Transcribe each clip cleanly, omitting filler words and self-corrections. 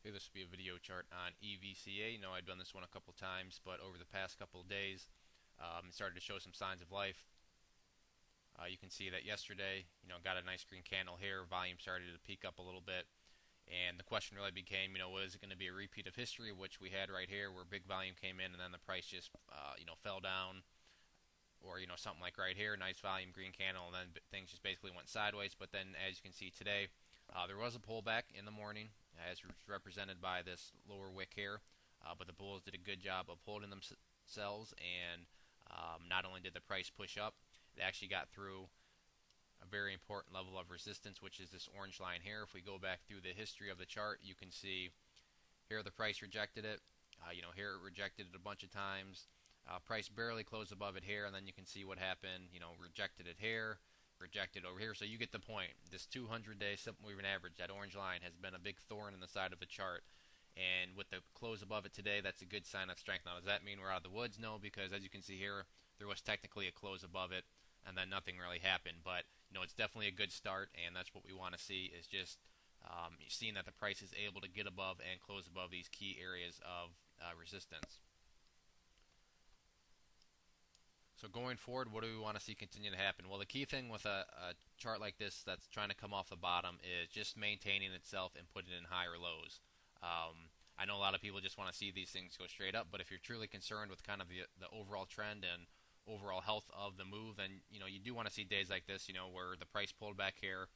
Hey, this will be a video chart on EVCA. I've done this one a couple times, but over the past couple of days, it started to show some signs of life. You can see that yesterday, got a nice green candle here. Volume started to peak up a little bit, and the question really became, was it going to be a repeat of history, which we had right here, where big volume came in and then the price just, fell down, or something like right here, nice volume green candle, and then things just basically went sideways. But then, as you can see today, there was a pullback in the morning, as represented by this lower wick here. But the bulls did a good job of holding themselves, and not only did the price push up, it actually got through a very important level of resistance, which is this orange line here. If we go back through the history of the chart, you can see here the price rejected it. Here it rejected it a bunch of times. Price barely closed above it here, and then you can see what happened. Rejected it here, rejected over here. So you get the point. This 200-day simple moving average, that orange line, has been a big thorn in the side of the chart. And with the close above it today, that's a good sign of strength. Now, does that mean we're out of the woods? No, because as you can see here, there was technically a close above it, and then nothing really happened. But it's definitely a good start, and that's what we want to see, is just seeing that the price is able to get above and close above these key areas of resistance. So going forward, what do we want to see continue to happen? Well, the key thing with a chart like this that's trying to come off the bottom is just maintaining itself and putting in higher lows. I know a lot of people just want to see these things go straight up, but if you're truly concerned with kind of the overall trend and overall health of the move, then you do want to see days like this, where the price pulled back here,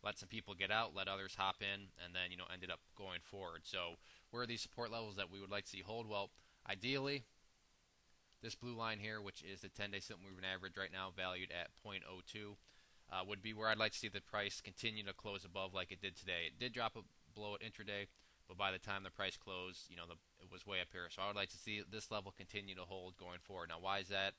let some people get out, let others hop in, and then ended up going forward. So where are these support levels that we would like to see hold? Well, ideally, this blue line here, which is the 10-day simple moving average right now valued at 0.02, would be where I'd like to see the price continue to close above like it did today. It did drop below it intraday, but by the time the price closed, it was way up here. So I would like to see this level continue to hold going forward. Now, why is that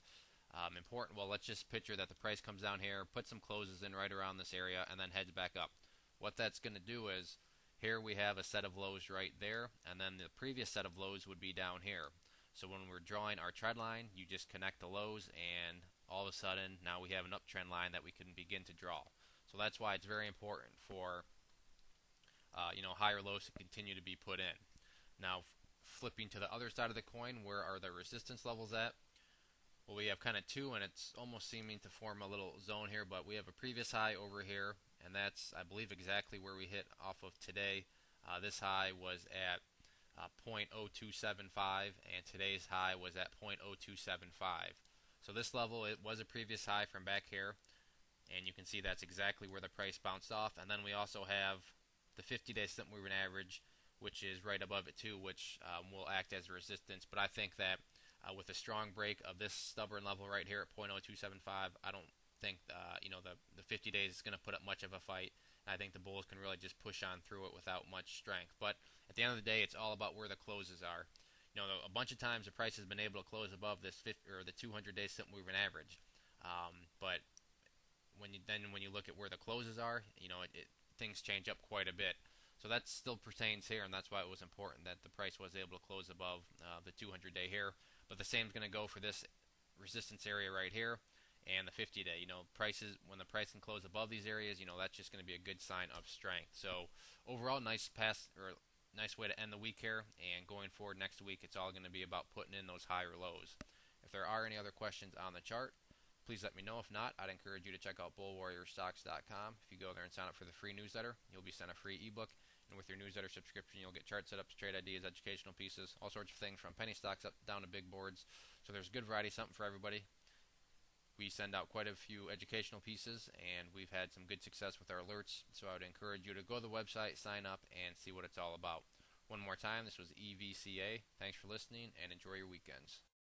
important? Well, let's just picture that the price comes down here, put some closes in right around this area, and then heads back up. What that's going to do is, here we have a set of lows right there, and then the previous set of lows would be down here. So when we're drawing our trend line, you just connect the lows, and all of a sudden, now we have an uptrend line that we can begin to draw. So that's why it's very important for higher lows to continue to be put in. Now, flipping to the other side of the coin, where are the resistance levels at? Well, we have kind of two, and it's almost seeming to form a little zone here, but we have a previous high over here, and that's, I believe, exactly where we hit off of today. This high was at 0.0275, and today's high was at 0.0275. So this level, it was a previous high from back here, and you can see that's exactly where the price bounced off. And then we also have the 50-day simple moving average, which is right above it too, which will act as a resistance. But I think that with a strong break of this stubborn level right here at 0.0275, I don't think the 50 days is going to put up much of a fight. I think the bulls can really just push on through it without much strength. But at the end of the day, it's all about where the closes are. A bunch of times the price has been able to close above this 50, or the 200-day simple moving average. But when you look at where the closes are, things change up quite a bit. So that still pertains here, and that's why it was important that the price was able to close above the 200-day here. But the same is going to go for this resistance area right here and the 50-day. Prices, when the price can close above these areas, that's just going to be a good sign of strength. So overall, nice way to end the week here, and going forward next week, it's all going to be about putting in those higher lows. If there are any other questions on the chart, please let me know. If not, I'd encourage you to check out bullwarriorstocks.com. If you go there and sign up for the free newsletter, you'll be sent a free ebook. And with your newsletter subscription, you'll get chart setups, trade ideas, educational pieces, all sorts of things from penny stocks up down to big boards. So there's a good variety, something for everybody. We send out quite a few educational pieces, and we've had some good success with our alerts. So I would encourage you to go to the website, sign up, and see what it's all about. One more time, this was EVCA. Thanks for listening, and enjoy your weekends.